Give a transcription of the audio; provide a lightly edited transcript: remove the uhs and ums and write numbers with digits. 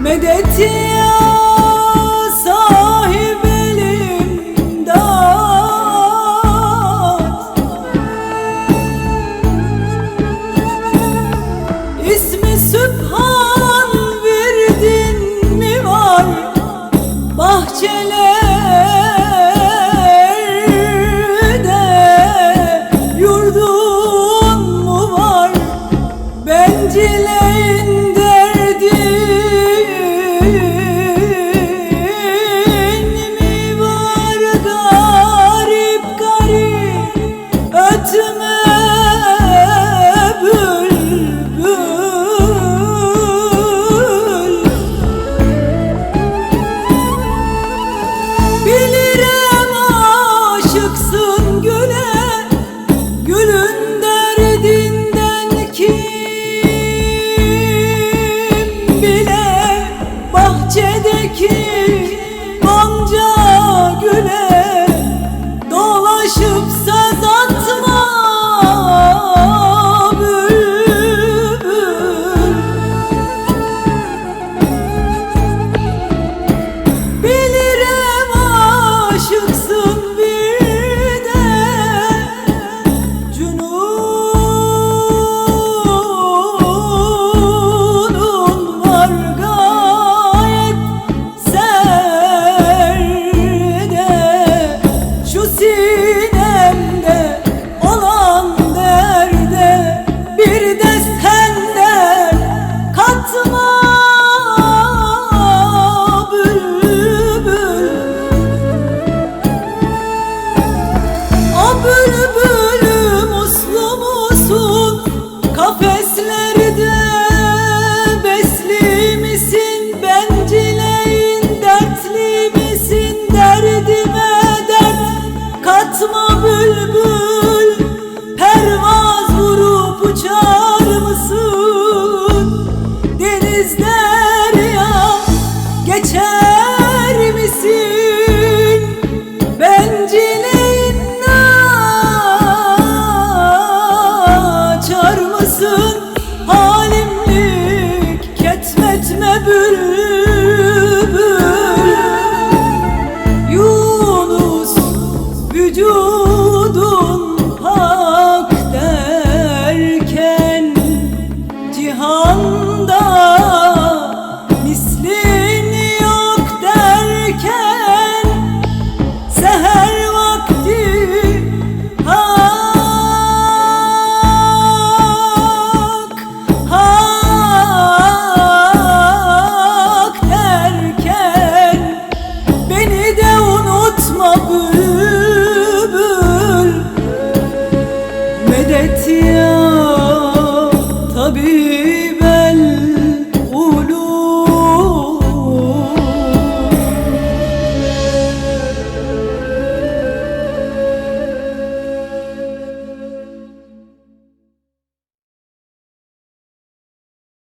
Medet ya sahib elimdat, İsmi Sübhan verdin mi var bahçelerde, yurdun mu var bencileyin derdin mi var, garip garip ötme bülbül. Bilirim aşıksın güle, gülün derdinden kim bile, bahçedeki gonca güle dolaşıp söz atma bülbül. Bilirim aşıksın bir de cünunun var gayet serde, şu sinemde olan derde bir de senden katma bülbül. O bülbülüm uslu musun, kafeslerde besli misin, bencileyin dertli misin, derdime dert katma bülbül. Pervaz vurup uçar mısın, deniz derya geçer misin, bencileyin açar mısın, halimlik ketmetme bülbül. Yunus vücudun hak derken, cihanda mislin yok derken, seher vakti hak hak derken, beni de unutma bülbül.